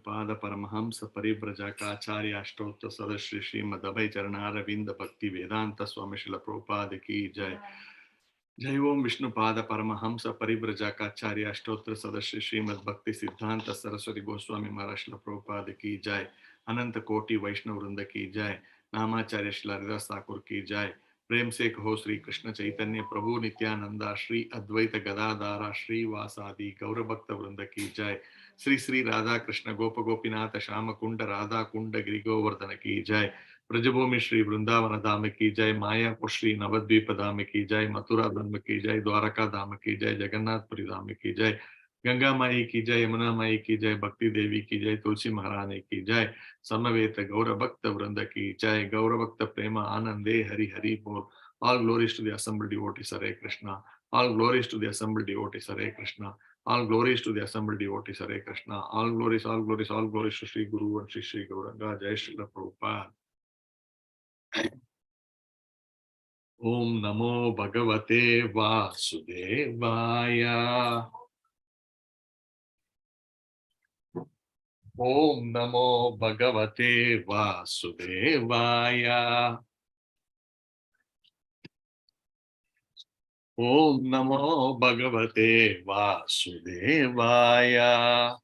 Pada Paramahamsa Parivrajaka Ashtotra Sadashri Srimad Abhay Charanaravindra Bhakti Vedanta Swami Srila Prabhupada Ki Jai. Jai Om Vishnu Pada Paramahamsa Parivrajaka Ashtotra Sadashri Srimad Bhakti Siddhanta Saraswati Goswami Maharaj Srila Prabhupada Ki Jai. Ananta Koti Vaishnav Vrinda Ki Jai. Namacharya Srila Haridas Thakur Ki Jai. प्रेम से कहो श्री कृष्ण चैतन्य प्रभु नित्यानंदा श्री अद्वैत गदाधारा श्री वासादि गौर भक्त वृंद की जय. श्री श्री राधा कृष्ण गोप गोपीनाथ श्याम कुंड राधा कुंड गिरि गोवर्धन की जय. ब्रजभूमि श्री वृंदावन धाम की जय. मायापुर श्री नवद्वीप धाम की जय. मथुरा धाम की जय. द्वारका धाम की जय. जगन्नाथपुरी धाम की जय. गंगा माई की जय. यमुना माई की जय. भक्ति देवी की जय. तुलसी महारानी की जय. समवेत गौर भक्त वृंद की जय. गौर भक्त प्रेम आनंदे हरि हरि बोल. All glories to the assembled devotees, Hare Krishna. All glories to the assembled devotees, Hare Krishna. All glories to the assembled devotees, Hare Krishna. All glories, all glories, all glories to Sri Guru and Sri Gauranga. Jai Srila Prabhupada. Om Namo Bhagavate Vasudevaya. Om Namo Bhagavate Vasudevaya. Om Namo Bhagavate Vasudevaya.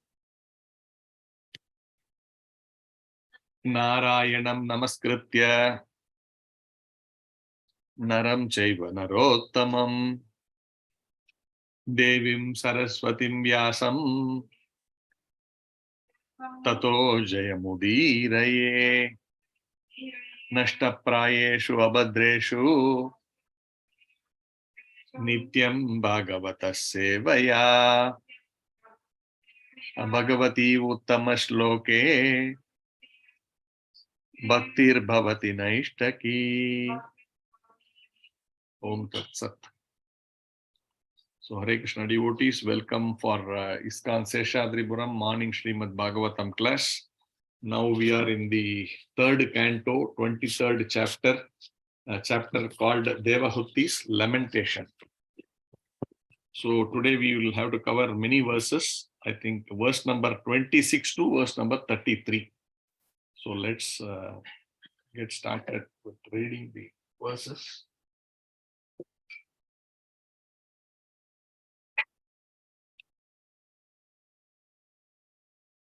Narayanam Namaskritya Naram Chaiva Narottamam Devim Saraswatim Vyasam Tato Jayamudiraye Nashtaprayeshu Abhadreshu Nityam Bhagavata Sevaya Bhagavati Uttama Shloke Bhaktir Bhavati Naishtaki. Om Tat Sat. So Hare Krishna devotees, welcome for ISKCON Seshadripuram morning Srimad Bhagavatam class. Now we are in the third canto, 23rd chapter, chapter called Devahuti's Lamentation. So today we will have to cover many verses. I think verse number 26 to verse number 33. So let's get started with reading the verses.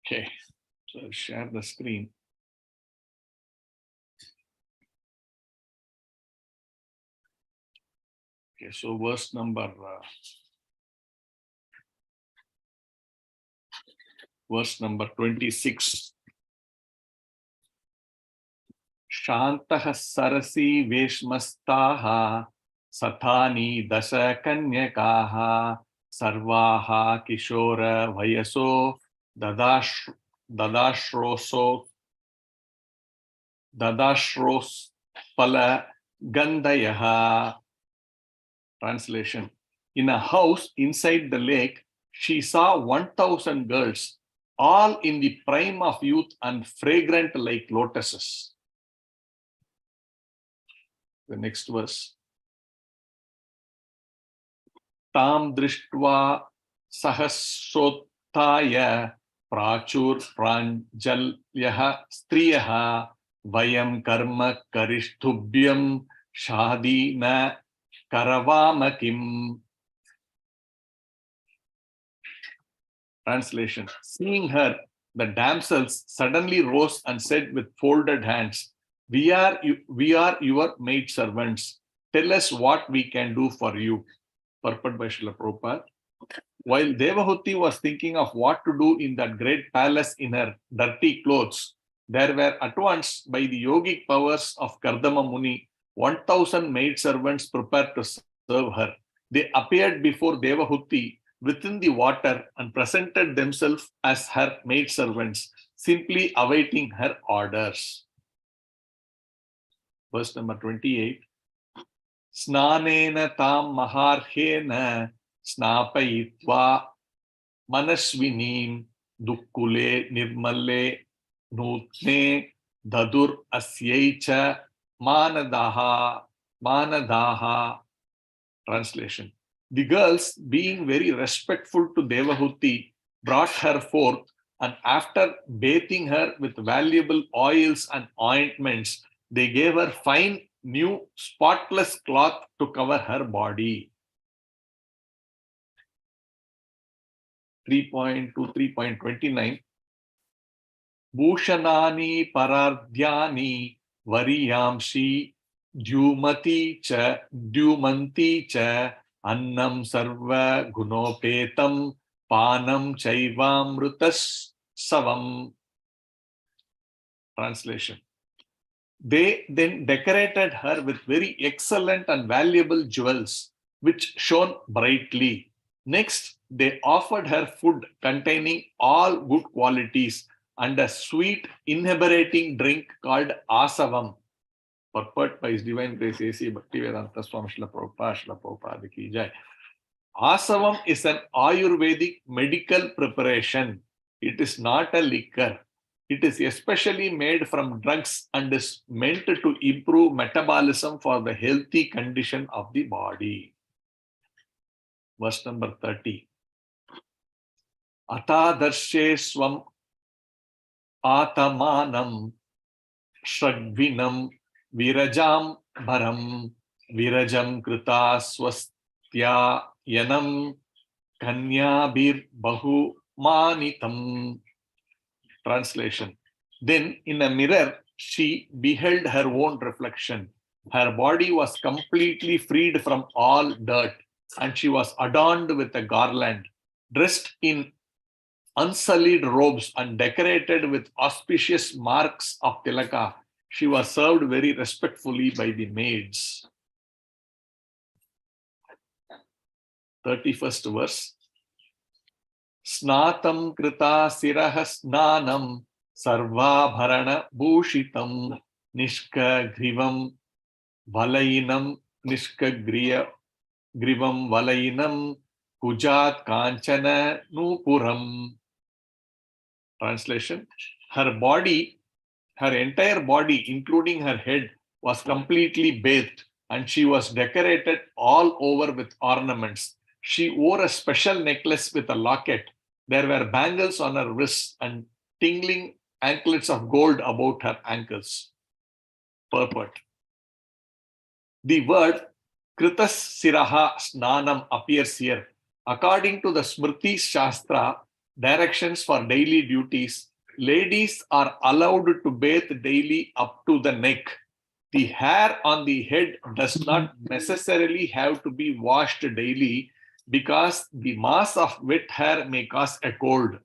Okay, so I'll share the screen. Okay, so verse number 26. Shantah sarasi veshmastaha sathani dasha kanyakaha sarvaha kishora vayaso dadashros pala gandayaha. Translation. In a house inside the lake, she saw 1,000 girls, all in the prime of youth and fragrant like lotuses. The next verse. Tam drishtva sahasotaya prachur pranjalyaha striyaha vayam karma karishtubhyam shadi na karavamakim. Translation. Seeing her, the damsels suddenly rose and said with folded hands, we are your maidservants. Tell us what we can do for you. Purport by Srila Prabhupada. While Devahuti was thinking of what to do in that great palace in her dirty clothes, there were at once by the yogic powers of Kardama Muni 1,000 maidservants prepared to serve her. They appeared before Devahuti within the water and presented themselves as her maidservants, simply awaiting her orders. Verse number 28. Snanena tam maharhena snapayitva manasvinim dukkule nirmale nutne dadur asyaicha manadaha. Translation. The girls, being very respectful to Devahuti, brought her forth and after bathing her with valuable oils and ointments, they gave her fine new spotless cloth to cover her body. 3.2, 3.29. Bhushanani parardhyani variyamshi dyumanti cha annam sarva gunopetam panam chaivamrutas savam. Translation. They then decorated her with very excellent and valuable jewels, which shone brightly. Next, they offered her food containing all good qualities and a sweet, inebriating drink called asavam. Purport by His Divine Grace A.C. Bhaktivedanta Swami Srila Prabhupada Ki Jai. Asavam is an Ayurvedic medical preparation. It is not a liquor. It is especially made from drugs and is meant to improve metabolism for the healthy condition of the body. Verse number 30. Atadarshe swam atamanam shragvinam virajam bharam virajam krita swastya yanam kanyabir bahu manitam. Translation. Then in a mirror, she beheld her own reflection. Her body was completely freed from all dirt, and she was adorned with a garland, dressed in unsullied robes and decorated with auspicious marks of tilaka. She was served very respectfully by the maids. 31st verse. Snatam krita siraha snanam sarvabharana bhushitam nishka grivam valainam nishka grivam valainam kujat kanchana nupuram. Translation. Her entire body, including her head, was completely bathed, and she was decorated all over with ornaments. She wore a special necklace with a locket. There were bangles on her wrists and tingling anklets of gold about her ankles. Purport. The word Kritas Siraha Snanam appears here. According to the Smriti Shastra, directions for daily duties, ladies are allowed to bathe daily up to the neck. The hair on the head does not necessarily have to be washed daily because the mass of wet hair may cause a cold.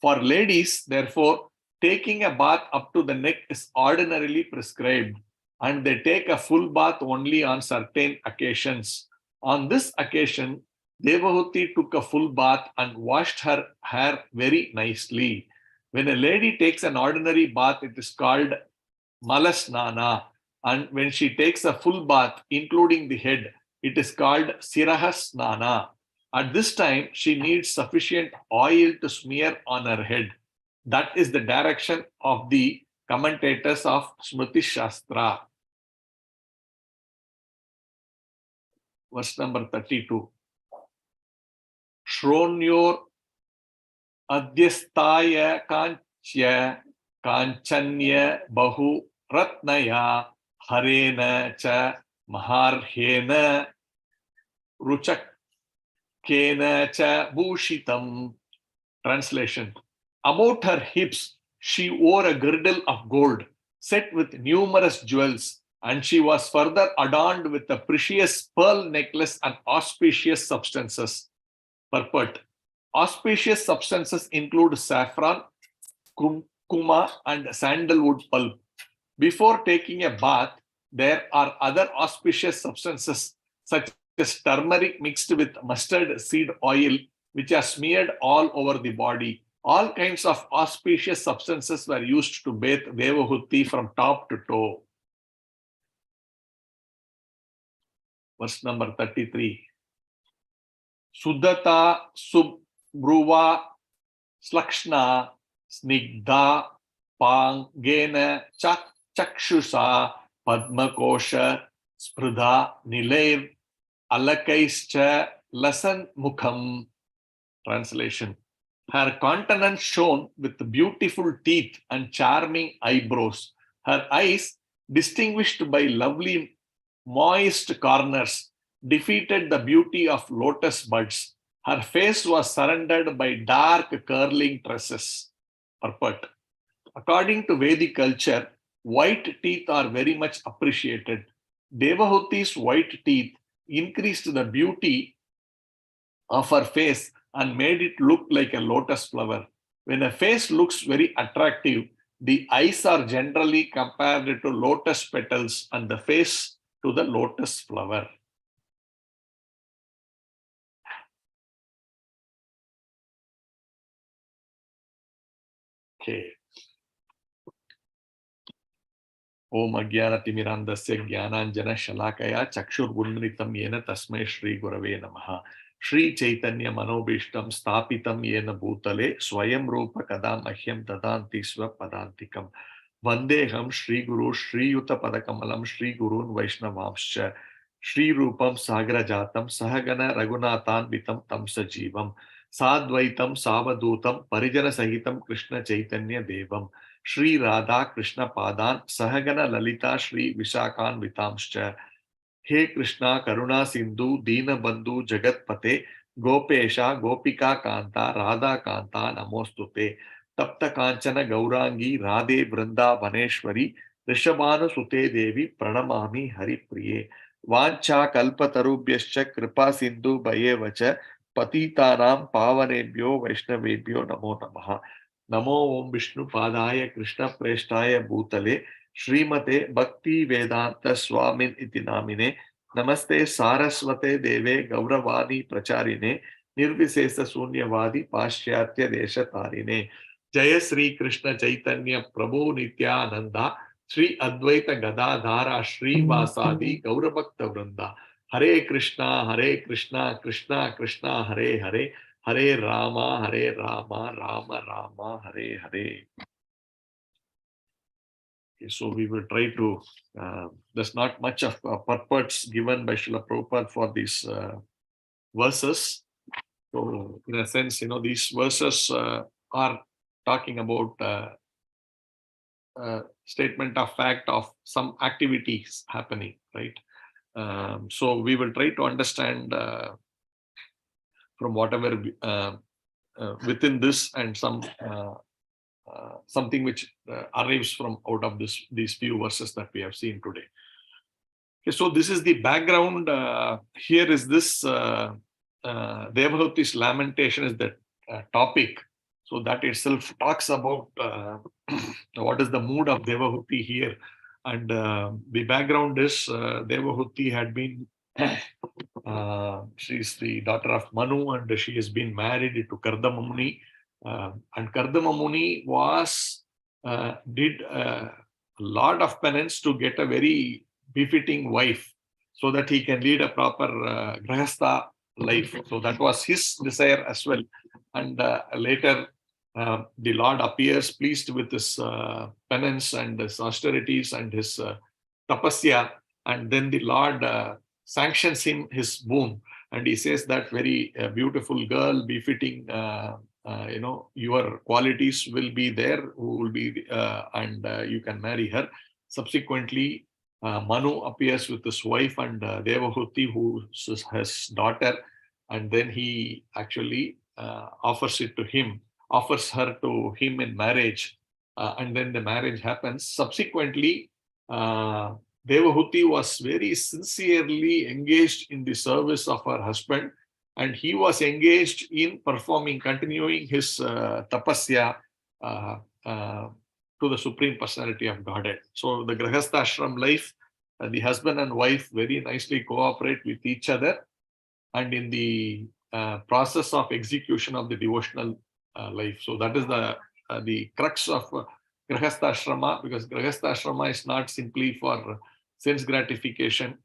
For ladies, therefore, taking a bath up to the neck is ordinarily prescribed, and they take a full bath only on certain occasions. On this occasion, Devahuti took a full bath and washed her hair very nicely. When a lady takes an ordinary bath, it is called Malasnana, and when she takes a full bath, including the head, it is called Sirahasnana. At this time, she needs sufficient oil to smear on her head. That is the direction of the commentators of Smriti Shastra. Verse number 32. Shronyor adhyastaya kanchya kanchanya bahu ratnaya harena cha maharhena ruchakena cha bhushitam. Translation. About her hips, she wore a girdle of gold set with numerous jewels, and she was further adorned with a precious pearl necklace and auspicious substances. Purport. Auspicious substances include saffron, kumkuma, and sandalwood pulp. Before taking a bath, there are other auspicious substances such as turmeric mixed with mustard seed oil, which are smeared all over the body. All kinds of auspicious substances were used to bathe Devahuti from top to toe. Verse number 33. Sudata subruva slakshna snigdha pangena chakshusa padmakosha spridha nilair alakaischa lasan mukham. Translation. Her countenance shone with beautiful teeth and charming eyebrows. Her eyes, distinguished by lovely moist corners, defeated the beauty of lotus buds. Her face was surrounded by dark curling tresses. Purport. According to Vedic culture, white teeth are very much appreciated. Devahuti's white teeth increased the beauty of her face and made it look like a lotus flower. When a face looks very attractive, the eyes are generally compared to lotus petals and the face to the lotus flower. Okay. Om Ajnanatimirandasya Jnananjana Shalakaya Chakshurgunmritam Yena Tasmai Shri Gurave Namaha. Shri Chaitanya Manobishtam Stapitam Yena Bhutale Swayam Rupa Kadam Ahyam Dadanti Swapadantikam. Vandeham Shri Guru Shri Yuta Padakamalam Shri Gurun Vaishnavamscha Shri Rupam Sagra Jatam Sahagana Raghunathan Vitam Tamsa Jivam Sadvaitam Savadutam Parijana Sahitam Krishna Chaitanya Devam Shri Radha Krishna Padan Sahagana Lalita Shri Vishakan Vitamscha. He Krishna Karuna Sindhu Dina Bandhu Jagatpate Gopesha Gopika Kanta Radha Kanta Namostute Tapta Kanchana Gaurangi Radhe Vrinda Vaneshwari Rishabhanu Sute Devi Pranamami Hari Priye Vancha Kalpatarubhyascha Kripa Sindhu Bhayevacha Patitanam Pavanebhyo Vaishnavebhyo Namo Namaha. Namo Om Vishnu Padaya Krishna Preshtaya Bhutale Srimate Bhakti Vedanta Swamin iti namine Namaste Saraswate Deve Gauravani Pracharine Nirvisesa Sunyavadi Paschatya Desha Tarine Jaya Sri Krishna Chaitanya Prabhu Nityananda Sri Advaita Gadadhara Sri Vasadi Gauravakta Vrinda Hare Krishna Krishna Krishna Hare Hare Hare Rama Rama Rama Hare Hare. So we will try to, there's not much of purports given by Srila Prabhupada for these verses. So in a sense, these verses are talking about statement of fact of some activities happening, right? So we will try to understand from whatever within this and some something which arrives from out of these few verses that we have seen today. Okay, so this is the background. Here is this Devahuti's lamentation is the topic. So that itself talks about what is the mood of Devahuti here. And the background is Devahuti had been, she is the daughter of Manu and she has been married to Kardama Muni. And Kardama Muni did a lot of penance to get a very befitting wife so that he can lead a proper grahastha life. So that was his desire as well. And later the Lord appears pleased with his penance and his austerities and his tapasya. And then the Lord sanctions him his boon. And he says that very beautiful girl befitting your qualities will be there, who will be, and you can marry her. Subsequently, Manu appears with his wife and Devahuti, who is his daughter, and then he actually offers her to him in marriage, and then the marriage happens. Subsequently, Devahuti was very sincerely engaged in the service of her husband, and he was engaged in continuing his tapasya to the Supreme Personality of Godhead. So the Grahastha Ashram life, the husband and wife very nicely cooperate with each other, and in the process of execution of the devotional life. So that is the crux of Grahastha Ashrama, because Grahastha Ashrama is not simply for sense gratification.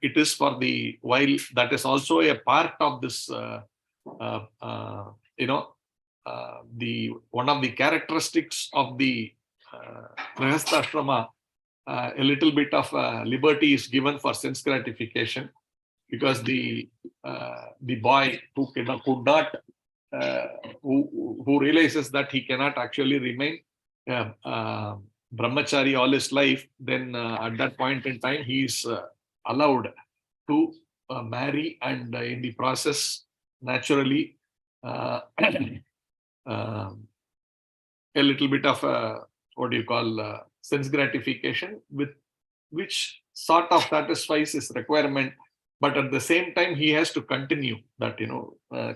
It is for while that is also a part of this, one of the characteristics of the Grahastha Ashrama, a little bit of liberty is given for sense gratification, because the boy who could not who realizes that he cannot actually remain brahmachari all his life, then at that point in time, he is allowed to marry, and in the process, naturally, a little bit of what do you call sense gratification, with which sort of satisfies his requirement, but at the same time he has to continue that,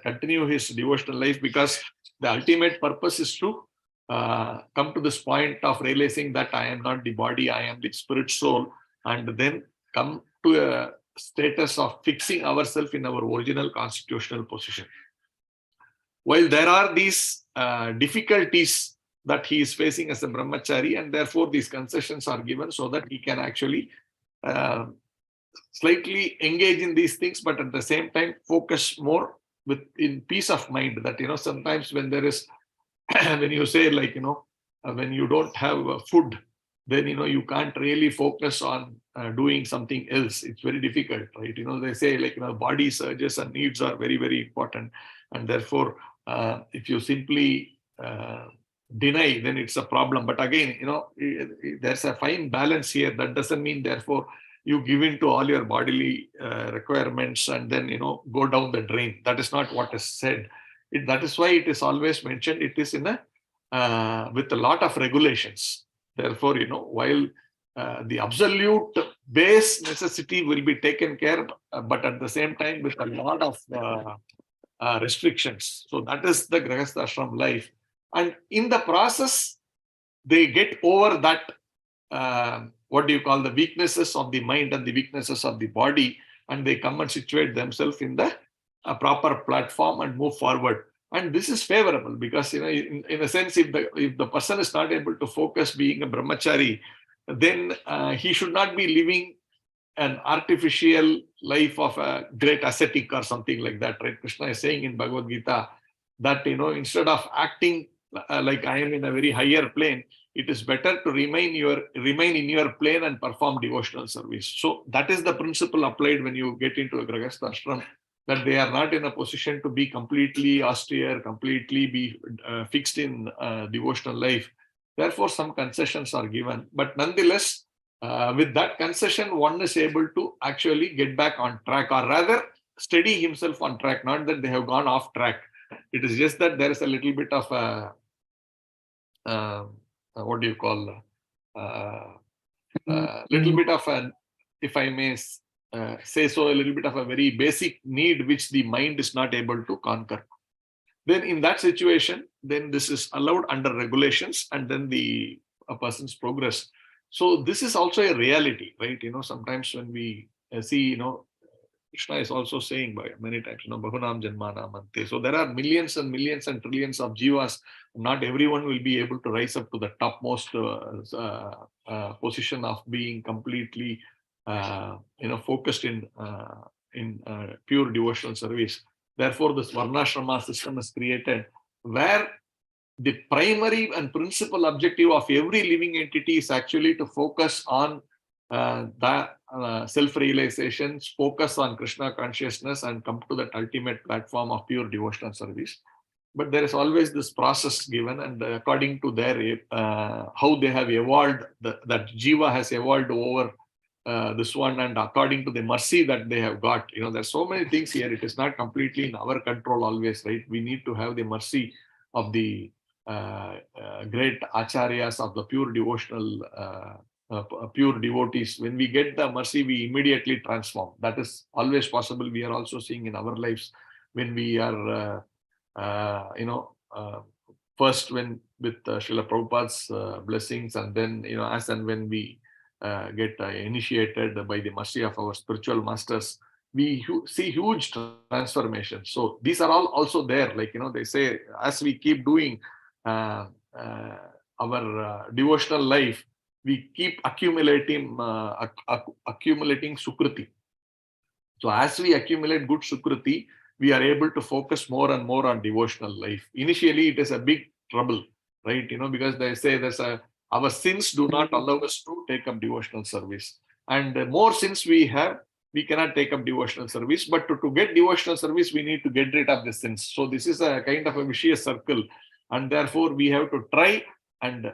continue his devotional life, because the ultimate purpose is to come to this point of realizing that I am not the body, I am the spirit soul, and then come to a status of fixing ourselves in our original constitutional position. While there are these difficulties that he is facing as a brahmachari, and therefore these concessions are given so that he can actually slightly engage in these things, but at the same time focus more in peace of mind. That, sometimes when there is, when you say like, when you don't have food, then, you can't really focus on doing something else. It's very difficult, right? They say like, body surges and needs are very, very important. And therefore, if you simply deny, then it's a problem. But again, there's a fine balance here. That doesn't mean, therefore, you give in to all your bodily requirements and then, go down the drain. That is not what is said. That is why it is always mentioned, it is in with a lot of regulations. Therefore, while the absolute base necessity will be taken care of, but at the same time with a lot of restrictions. So that is the Grahastha Ashram life. And in the process, they get over that, what do you call, the weaknesses of the mind and the weaknesses of the body, and they come and situate themselves in the proper platform and move forward. And this is favorable because, in a sense, if the person is not able to focus being a brahmachari, then he should not be living an artificial life of a great ascetic or something like that, right? Krishna is saying in Bhagavad Gita that, instead of acting like I am in a very higher plane, it is better to remain in your plane and perform devotional service. So that is the principle applied when you get into a Grahastha ashram, that they are not in a position to be completely austere, completely be fixed in devotional life. Therefore, some concessions are given. But nonetheless, with that concession, one is able to actually get back on track, or rather steady himself on track. Not that they have gone off track. It is just that there is a little bit of a, what do you call, little bit of an, if I may say so, a little bit of a very basic need which the mind is not able to conquer. Then in that situation, then this is allowed under regulations, and then a person's progress. So this is also a reality, right? Sometimes when we see, Krishna is also saying by many times, Bahunam Janmanam Ante. So there are millions and millions and trillions of jivas. Not everyone will be able to rise up to the topmost position of being completely, focused in pure devotional service. Therefore, this Varnashrama system is created, where the primary and principal objective of every living entity is actually to focus on self-realization, focus on Krishna consciousness, and come to that ultimate platform of pure devotional service. But there is always this process given, and according to their how they have evolved, that jiva has evolved over this one, and according to the mercy that they have got. There's so many things here. It is not completely in our control always, right? We need to have the mercy of the great acharyas, of the pure devotional pure devotees. When we get the mercy, we immediately transform. That is always possible. We are also seeing in our lives when we are, first when with Srila Prabhupada's blessings, and then, as and when we get initiated by the mercy of our spiritual masters, we see huge transformations. So these are all also there. Like, they say, as we keep doing our devotional life, we keep accumulating sukriti. So as we accumulate good sukriti, we are able to focus more and more on devotional life. Initially, it is a big trouble, right? Because they say our sins do not allow us to take up devotional service. And more sins we have, we cannot take up devotional service. But to get devotional service, we need to get rid of the sins. So this is a kind of a vicious circle. And therefore, we have to try and,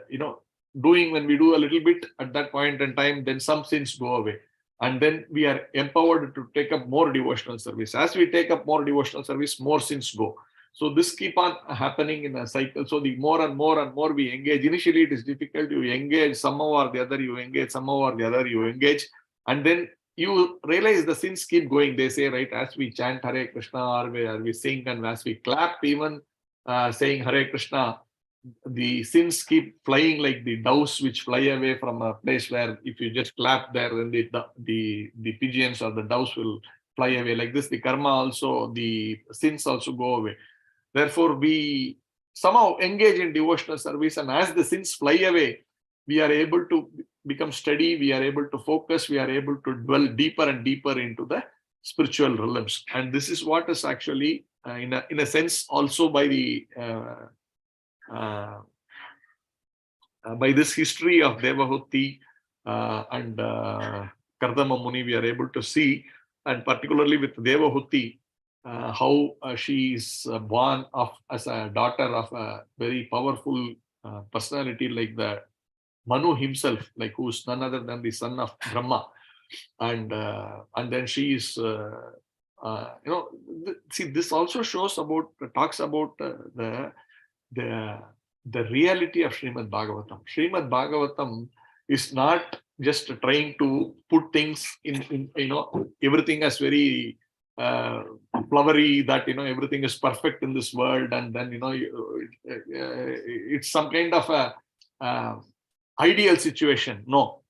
doing, when we do a little bit at that point in time, then some sins go away. And then we are empowered to take up more devotional service. As we take up more devotional service, more sins go. So this keep on happening in a cycle. So the more and more and more we engage, initially it is difficult. You engage somehow or the other, you engage somehow or the other, you engage. And then you realize the sins keep going. They say, right, as we chant Hare Krishna, or we sing, and as we clap, even saying Hare Krishna, the sins keep flying like the doves which fly away from a place where if you just clap there, then the pigeons or the doves will fly away. Like this, the karma also, the sins also go away. Therefore, we somehow engage in devotional service, and as the sins fly away, we are able to become steady, we are able to focus, we are able to dwell deeper and deeper into the spiritual realms. And this is what is actually, in a sense, also by the by this history of Devahuti and Kardama Muni, we are able to see, and particularly with Devahuti, how she is born as a daughter of a very powerful personality like the Manu himself, like who's none other than the son of Brahma, and then she is, see, this also talks about the reality of Srimad Bhagavatam. Srimad Bhagavatam is not just trying to put things in everything as very flowery, that everything is perfect in this world, and then it's some kind of a ideal situation. No,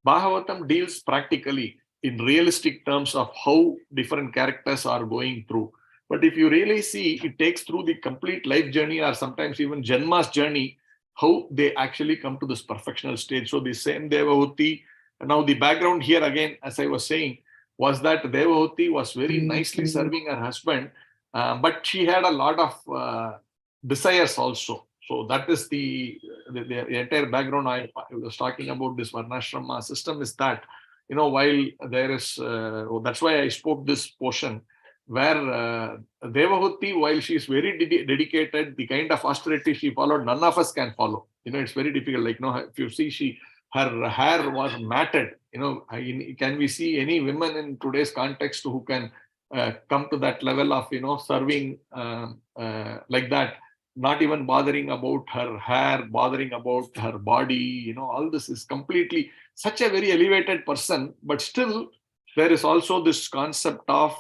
Bhagavatam deals practically in realistic terms of how different characters are going through. But if you really see, it takes through the complete life journey, or sometimes even Janma's journey, how they actually come to this perfectional stage. So the same Devahuti, now the background here again, as I was saying, was that Devahuti was very nicely serving her husband, but she had a lot of desires also. So that is the entire background I was talking about. This Varnashrama system is that, while there is, that's why I spoke this portion, where Devahuti, while she is very dedicated, the kind of austerity she followed, none of us can follow. It's very difficult. Like, if you see, her hair was matted. Can we see any women in today's context who can come to that level of, serving like that, not even bothering about her hair, bothering about her body, all this is completely such a very elevated person, but still there is also this concept of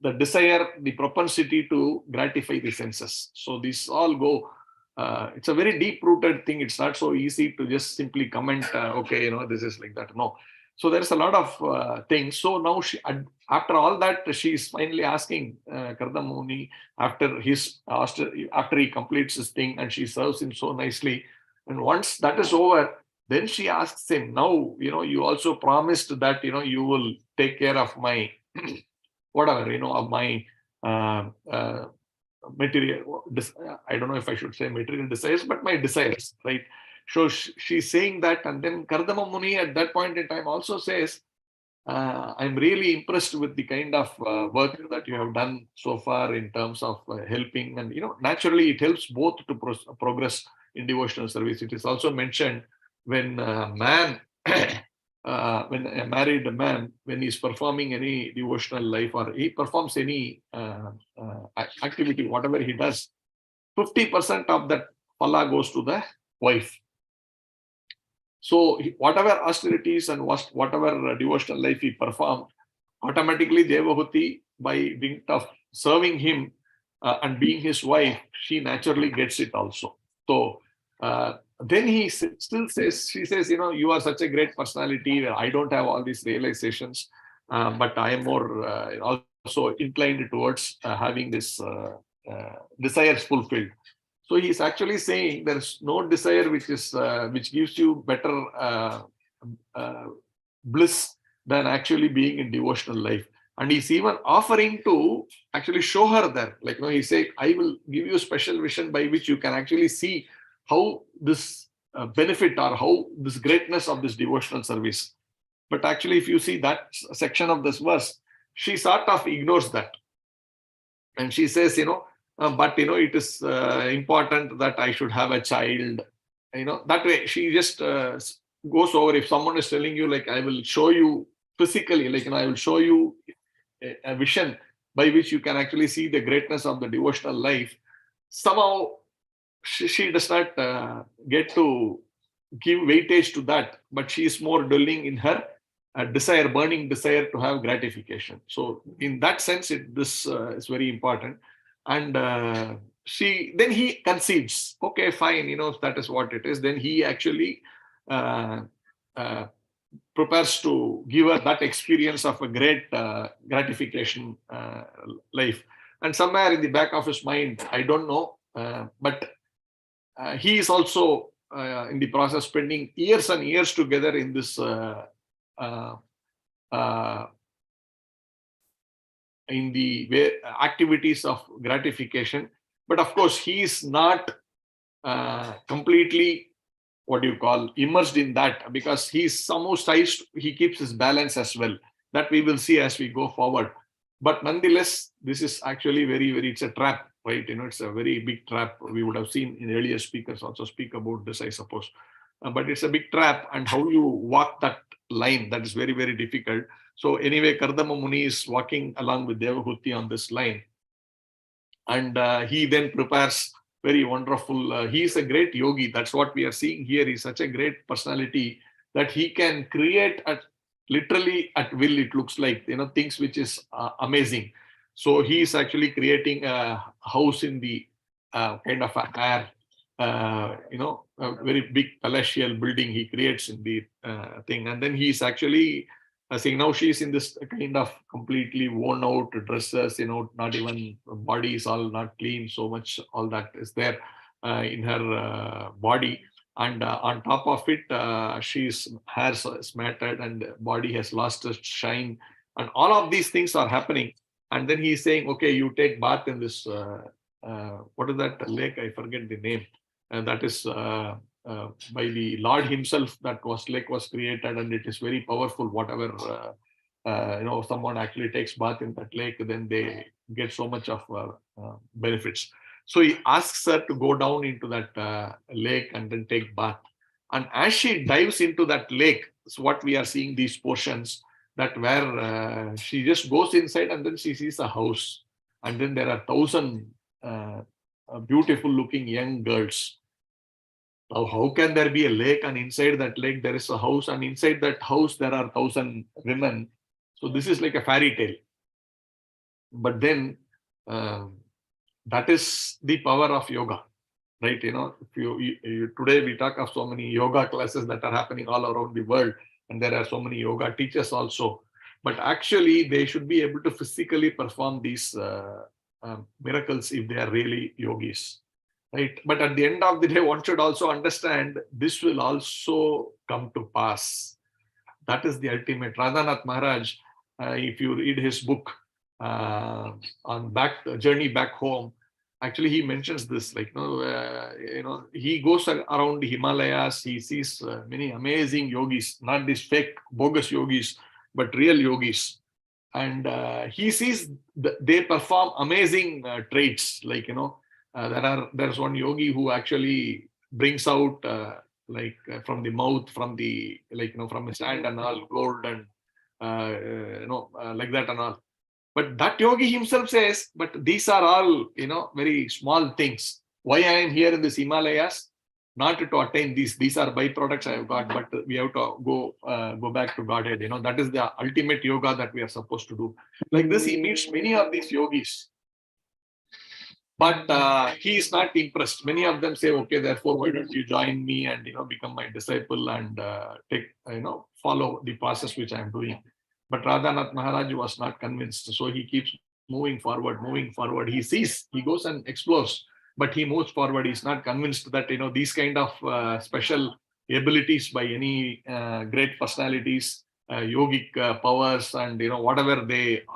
the desire, the propensity to gratify the senses. So these all go, it's a very deep-rooted thing. It's not so easy to just simply comment, okay, this is like that. No. So there's a lot of things. So now after all that, she is finally asking Kardama Muni, after he completes his thing, and she serves him so nicely. And once that is over, then she asks him, now, you also promised that, you will take care of my, whatever, of my material, I don't know if I should say material desires, but my desires, right? So she's saying that, and then Kardama Muni at that point in time also says, I'm really impressed with the kind of work that you have done so far in terms of helping. And, naturally it helps both to progress in devotional service. It is also mentioned when a man, when a married man, when he's performing any devotional life, or he performs any activity, whatever he does, 50% of that phala goes to the wife. So whatever austerities and whatever devotional life he performed, automatically Devahuti, by dint of serving him and being his wife, she naturally gets it also. So then he still says, she says, you are such a great personality. I don't have all these realizations, but I am more also inclined towards having this desires fulfilled. So he's actually saying there's no desire which gives you better bliss than actually being in devotional life. And he's even offering to actually show her that, like, he said, I will give you a special vision by which you can actually see how this benefit, or how this greatness of this devotional service. But actually, if you see that section of this verse, she sort of ignores that. And she says, but, it is important that I should have a child. That way she just goes over. If someone is telling you, like, I will show you physically, like, I will show you a vision by which you can actually see the greatness of the devotional life. Somehow she does not get to give weightage to that, but she is more dwelling in her desire, burning desire to have gratification. So in that sense, this is very important. And then he concedes, okay, fine, if that is what it is, then he actually prepares to give her that experience of a great gratification life. And somewhere in the back of his mind, I don't know, but he is also in the process spending years and years together in this in the activities of gratification. But of course, he is not completely, immersed in that, because he's somehow he keeps his balance as well. That we will see as we go forward. But nonetheless, this is actually very, very, it's a trap, right? It's a very big trap. We would have seen in earlier speakers also speak about this, I suppose. But it's a big trap, and how you walk that line, that is very, very difficult. So anyway, Kardama Muni is walking along with Devahuti on this line. And he then prepares very wonderful. He is a great yogi. That's what we are seeing here. He's such a great personality that he can create literally at will. It looks like, things which is amazing. So he is actually creating a house in the kind of a air, a very big palatial building he creates in the thing. And then he's actually saying, now she's in this kind of completely worn out dresses, not even body is all not clean, so much all that is there in her body. And on top of it, she's hair is matted and body has lost its shine. And all of these things are happening. And then he's saying, okay, you take bath in this, what is that lake? I forget the name. And that is by the Lord himself, that lake was created, and it is very powerful. Whatever someone actually takes bath in that lake, then they get so much of benefits. So he asks her to go down into that lake and then take bath. And as she dives into that lake, is what we are seeing these portions, that where she just goes inside and then she sees a house, and then there are 1,000 beautiful looking young girls. Now, how can there be a lake, and inside that lake there is a house, and inside that house there are 1,000 women? So this is like a fairy tale. But then that is the power of yoga, right? If you today we talk of so many yoga classes that are happening all around the world, and there are so many yoga teachers also. But actually, they should be able to physically perform these miracles if they are really yogis. Right. But at the end of the day, one should also understand this will also come to pass. That is the ultimate. Radhanath Maharaj, if you read his book on journey back home, actually he mentions this. Like, he goes around the Himalayas. He sees many amazing yogis, not these fake, bogus yogis, but real yogis. And he sees they perform amazing traits, like, there's one yogi who actually brings out from the mouth, from the from his hand and all, gold and like that and all. But that yogi himself says, but these are all very small things. Why I am here in the Himalayas? Not to attain these. These are byproducts I have got, but we have to go back to Godhead. That is the ultimate yoga that we are supposed to do. Like this, he meets many of these yogis. But he is not impressed. Many of them say, okay, therefore, why don't you join me and become my disciple and follow the process which I am doing. But Radhanath Maharaj was not convinced. So he keeps moving forward. He goes and explores, but he moves forward. He's not convinced that these kind of special abilities by any great personalities, yogic powers, and whatever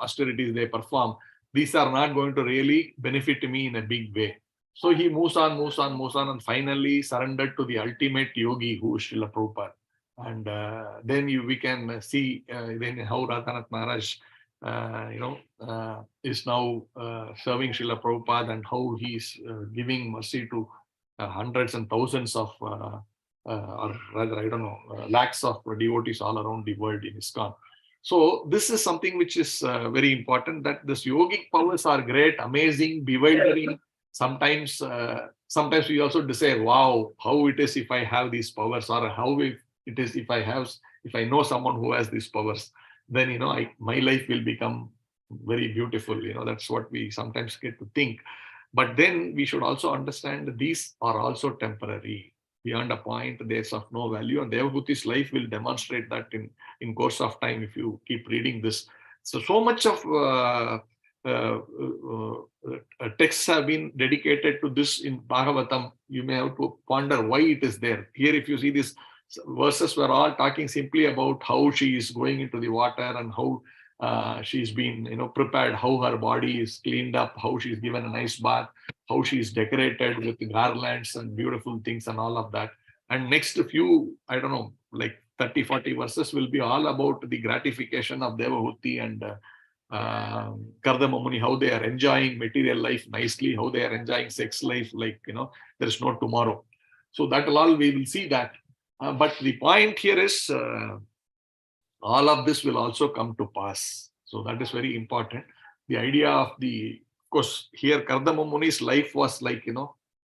austerities they perform, these are not going to really benefit me in a big way. So he moves on, and finally surrendered to the ultimate yogi, who is Srila Prabhupada. And then we can see then how Radhanath Maharaj is now serving Srila Prabhupada, and how he's giving mercy to hundreds and thousands of or rather, I don't know, lakhs of devotees all around the world in ISKCON. So this is something which is very important, that this yogic powers are great, amazing, bewildering. Sometimes we also desire, wow, how it is if I have these powers, or how it is if I know someone who has these powers, then my life will become very beautiful. That's what we sometimes get to think. But then we should also understand that these are also temporary. Beyond a point, they're of no value, and Devabhuti's life will demonstrate that in course of time, if you keep reading this. So much of texts have been dedicated to this in Bhagavatam. You may have to ponder why it is there. Here, if you see these verses, were all talking simply about how she is going into the water, and how she's been prepared, how her body is cleaned up, how she's given a nice bath, how she's decorated with garlands and beautiful things and all of that. And next few, I don't know, like 30-40 verses will be all about the gratification of Devahuti and Kardama Muni, how they are enjoying material life nicely, how they are enjoying sex life like there is no tomorrow. So that all we will see that. But the point here is all of this will also come to pass. So that is very important. The idea of course, here Kardama Muni's life was like,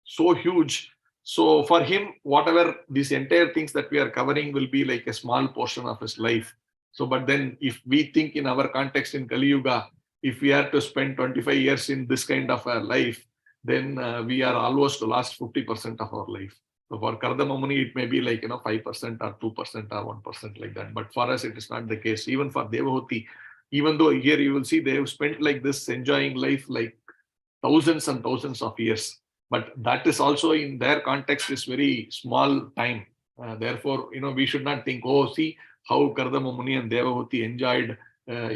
so huge. So for him, whatever these entire things that we are covering will be like a small portion of his life. So, but then if we think in our context in Kali Yuga, if we are to spend 25 years in this kind of a life, then we are almost the last 50% of our life. So for Kardama Muni, it may be like 5% or 2% or 1% like that. But for us, it is not the case. Even for Devahuti, even though here you will see they have spent like this, enjoying life like thousands and thousands of years. But that is also in their context is very small time. Therefore, we should not think, oh, see how Kardama Muni and Devahuti enjoyed,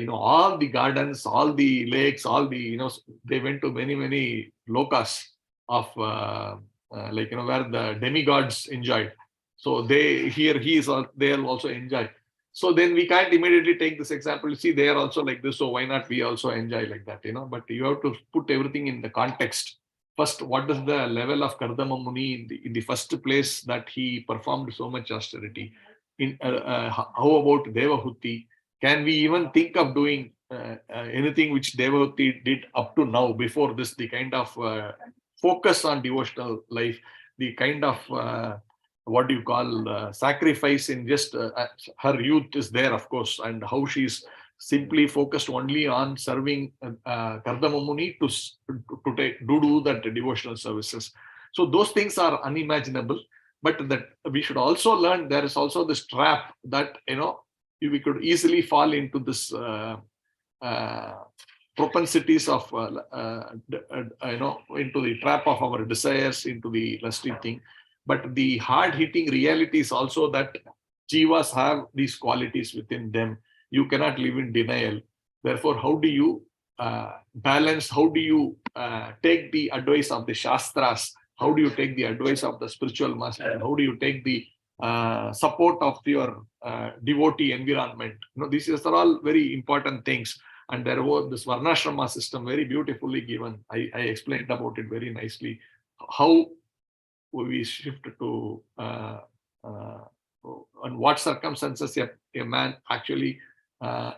all the gardens, all the lakes, all the, they went to many, many lokas of where the demigods enjoyed. So they will also enjoy. So then we can't immediately take this example. You see, they are also like this, so why not we also enjoy like that? But you have to put everything in the context. First, what is the level of Kardama Muni in the first place that he performed so much austerity? How about Devahuti? Can we even think of doing anything which Devahuti did up to now, before this, the kind of focus on devotional life, the kind of sacrifice in just her youth is there, of course, and how she's simply focused only on serving Kardama Muni to do that devotional services. So those things are unimaginable, but that we should also learn there is also this trap that we could easily fall into this propensities of into the trap of our desires, into the lusty thing. But the hard-hitting reality is also that jivas have these qualities within them. You cannot live in denial. Therefore, how do you balance? How do you take the advice of the Shastras? How do you take the advice of the spiritual master? How do you take the support of your devotee environment? These are all very important things. And there was this Varnashrama system very beautifully given. I explained about it very nicely. How we shift to on what circumstances a man actually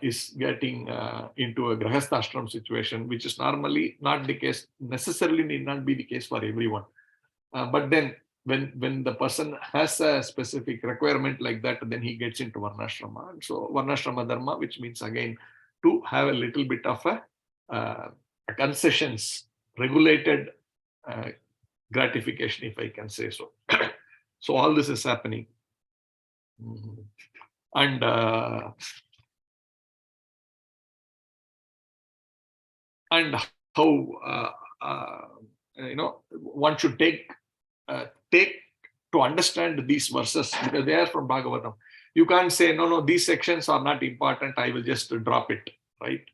is getting into a grahastha ashram situation, which is normally not the case, necessarily need not be the case for everyone. But then when the person has a specific requirement like that, then he gets into Varnashrama. And so Varnashrama Dharma, which means again to have a little bit of a concessions, regulated gratification, if I can say so. So all this is happening. And how one should take to understand these verses, because they are from Bhagavatam. You can't say no, these sections are not important, I will just drop it, right?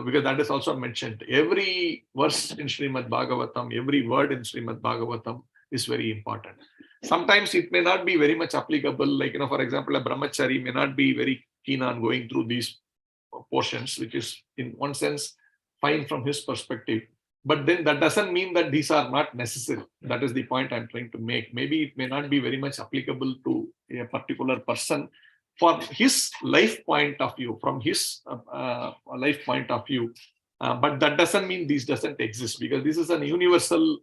Because that is also mentioned. Every verse in Srimad Bhagavatam, every word in Srimad Bhagavatam is very important. Sometimes it may not be very much applicable. Like, for example, a brahmachari may not be very keen on going through these portions, which is in one sense fine from his perspective. But then that doesn't mean that these are not necessary. That is the point I'm trying to make. Maybe it may not be very much applicable to a particular person for his life point of view, from his life point of view. But that doesn't mean these doesn't exist, because this is an universal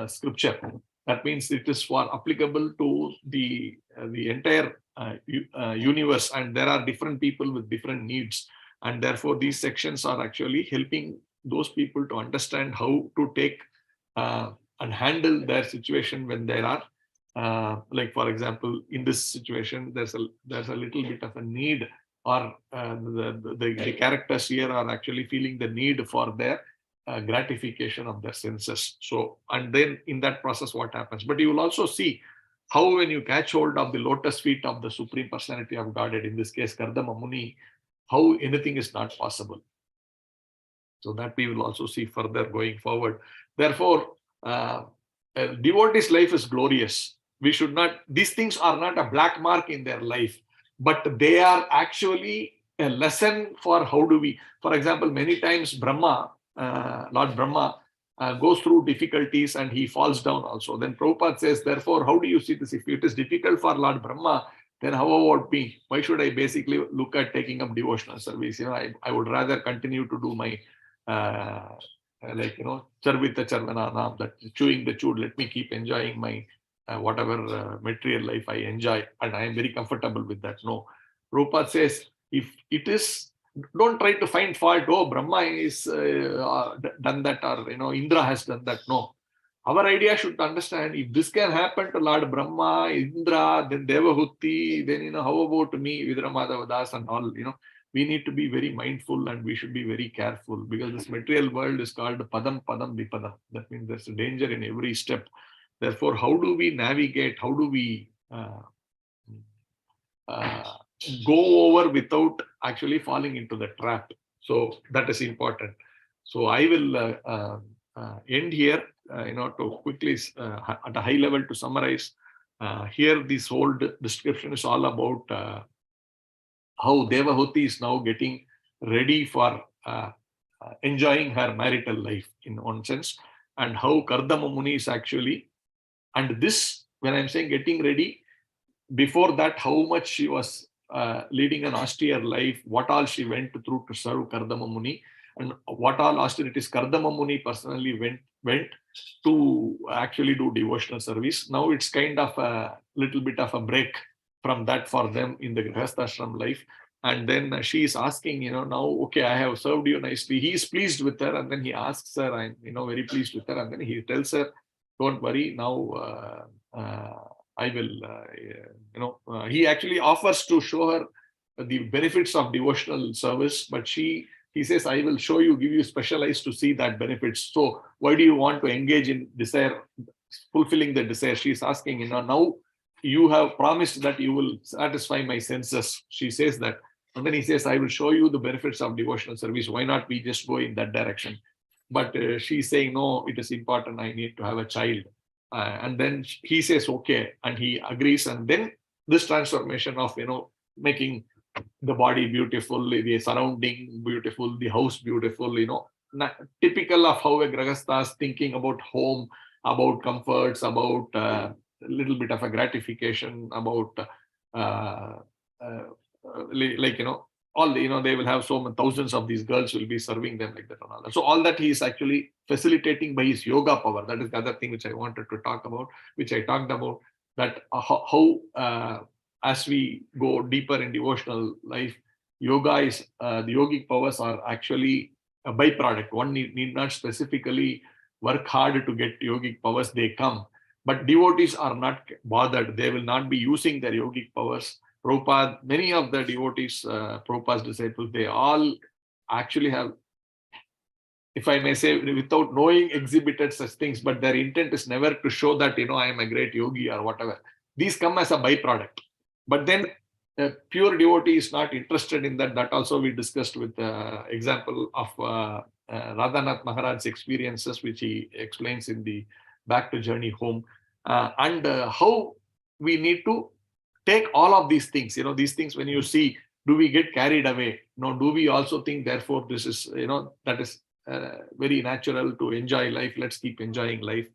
scripture. That means it is for applicable to the entire universe, and there are different people with different needs, and therefore these sections are actually helping those people to understand how to take and handle their situation when there are like, for example, in this situation there's a little bit of a need, or the characters here are actually feeling the need for their gratification of their senses. So, and then in that process what happens? But you will also see how when you catch hold of the lotus feet of the Supreme Personality of Godhead, in this case Kardama Muni, how anything is not possible. So that we will also see further going forward. Therefore, a devotee's life is glorious. We should not, these things are not a black mark in their life, but they are actually a lesson for how do we, for example, many times Brahma, Lord Brahma, goes through difficulties and he falls down also. Then Prabhupada says, therefore, how do you see this? If it is difficult for Lord Brahma, then how about me? Why should I basically look at taking up devotional service? I would rather continue to do my charvita charvana naam, that chewing the chewed. Let me keep enjoying my whatever material life I enjoy, and I am very comfortable with that. No, Prabhupada says, if it is, don't try to find fault. Oh, Brahma is done that, or Indra has done that. No, our idea should understand, if this can happen to Lord Brahma, Indra, then Devahuti, then how about me, Vidura Madhava Das and all. We need to be very mindful and we should be very careful, because this material world is called Padam Padam Vipadam. That means there's a danger in every step. Therefore, how do we navigate? How do we go over without actually falling into the trap? So that is important. So I will end here, to quickly at a high level to summarize. Here, this whole description is all about how Devahuti is now getting ready for enjoying her marital life in one sense, and how Kardama Muni is actually, and this, when I'm saying getting ready, before that, how much she was leading an austere life, what all she went through to serve Kardama Muni, and what all austerities Kardama Muni personally went to actually do devotional service. Now it's kind of a little bit of a break from that for them in the Grihastha ashram life. And then she is asking, now, okay, I have served you nicely. He is pleased with her, and then he asks her, I'm, very pleased with her. And then he tells her, don't worry, now I will, he actually offers to show her the benefits of devotional service, but he says, I will show you, give you special eyes to see that benefits. So why do you want to engage in desire, fulfilling the desire? She is asking, now you have promised that you will satisfy my senses. She says that. And then he says, I will show you the benefits of devotional service. Why not we just go in that direction? But she's saying, no, it is important. I need to have a child. And then he says, okay. And he agrees. And then this transformation of, making the body beautiful, the surrounding beautiful, the house beautiful, typical of how a Grihastha is thinking about home, about comforts, about a little bit of a gratification, about all they will have thousands of these girls will be serving them like that and all that. So all that he is actually facilitating by his yoga power. That is the other thing which I wanted to talk about, which I talked about, that how as we go deeper in devotional life, yoga is the yogic powers are actually a byproduct. One need not specifically work hard to get yogic powers, they come. But devotees are not bothered. They will not be using their yogic powers. Prabhupada, many of the devotees, Prabhupada's disciples, they all actually have, if I may say, without knowing, exhibited such things, but their intent is never to show that, I am a great yogi or whatever. These come as a byproduct. But then a pure devotee is not interested in that. That also we discussed with the example of Radhanath Maharaj's experiences, which he explains in the Back to Journey Home, and how we need to take all of these things. These things, when you see, do we get carried away? No, do we also think, therefore, this is, that is very natural to enjoy life. Let's keep enjoying life.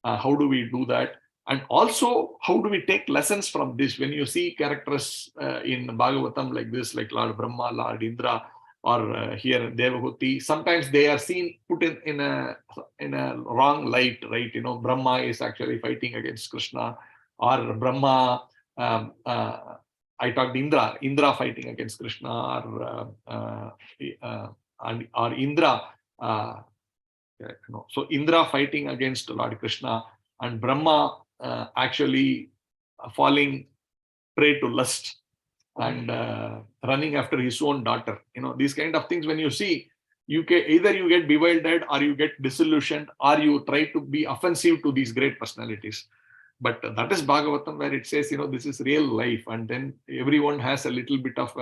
How do we do that? And also, how do we take lessons from this? When you see characters in Bhagavatam like this, like Lord Brahma, Lord Indra, or here Devahuti, sometimes they are seen, put in a wrong light, right? Brahma is actually fighting against Krishna, or Brahma, I talked Indra fighting against Krishna, or Indra, so Indra fighting against Lord Krishna, and Brahma actually falling prey to lust and running after his own daughter. These kind of things, when you see, either you get bewildered, or you get disillusioned, or you try to be offensive to these great personalities. But that is Bhagavatam, where it says, this is real life. And then everyone has a little bit of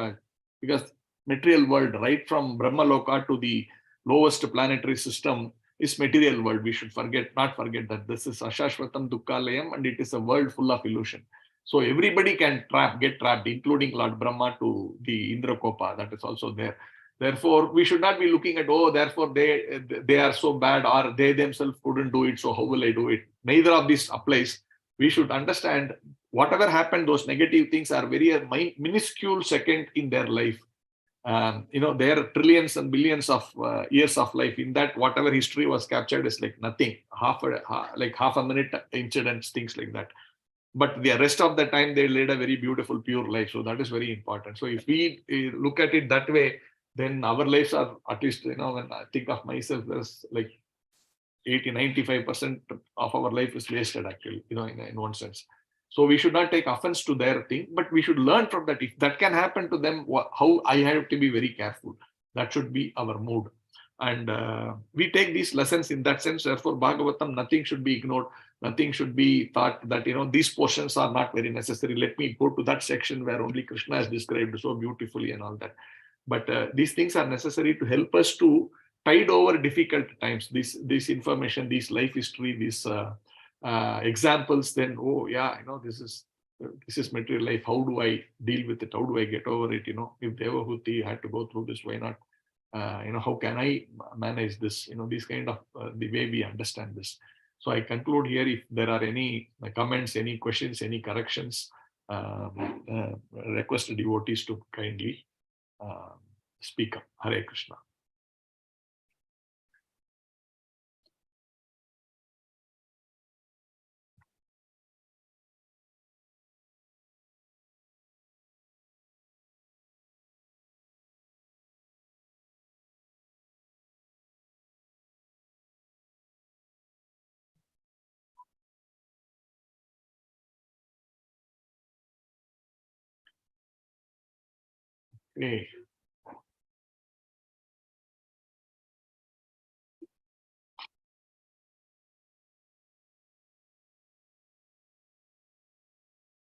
because material world, right from Brahma Loka to the lowest planetary system, is material world. We should not forget that this is Ashashvatam Dukkhalayam, and it is a world full of illusion. So everybody can get trapped, including Lord Brahma to the Indrakopa, that is also there. Therefore, we should not be looking at, therefore they are so bad, or they themselves couldn't do it, so how will I do it? Neither of these applies. We should understand whatever happened, those negative things are very minuscule second in their life. There are trillions and billions of years of life. In that, whatever history was captured is like nothing, half a minute incidents, things like that. But the rest of the time, they led a very beautiful, pure life. So that is very important. So if we look at it that way, then our lives are, at least, when I think of myself, there's like 80-95% of our life is wasted, actually, in one sense. So we should not take offense to their thing, but we should learn from that. If that can happen to them, how I have to be very careful. That should be our mood. And we take these lessons in that sense. Therefore, Bhagavatam, nothing should be ignored. Nothing should be thought that, these portions are not very necessary. Let me go to that section where only Krishna is described so beautifully and all that. But these things are necessary to help us to tide over difficult times. This information, this life history, these examples, then, this is material life. How do I deal with it? How do I get over it? If Devahuti had to go through this, why not? How can I manage this? These kind of the way we understand this. So I conclude here. If there are any comments, any questions, any corrections, request devotees to kindly speak up. Hare Krishna. Okay.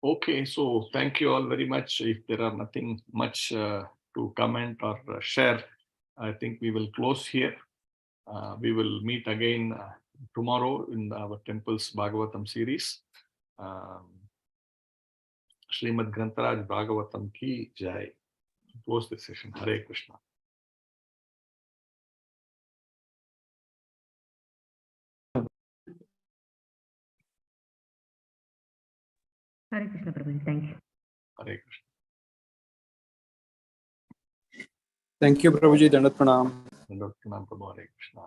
Okay, so thank you all very much. If there are nothing much to comment or share, I think we will close here. We will meet again tomorrow in our temple's Bhagavatam series. Srimad Grantaraj Bhagavatam ki jai. Close the session. Hare Krishna. Hare Krishna, Prabhuji. Thank you. Hare Krishna. Thank you, Prabhuji. Dandat Pranam. Dandat Pranam, Prabhu. Hare Krishna.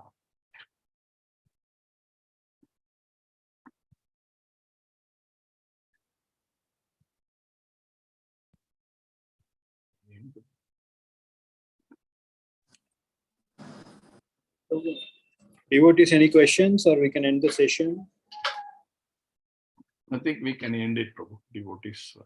Devotees, any questions, or we can end the session? I think we can end it, Prabhu. Devotees.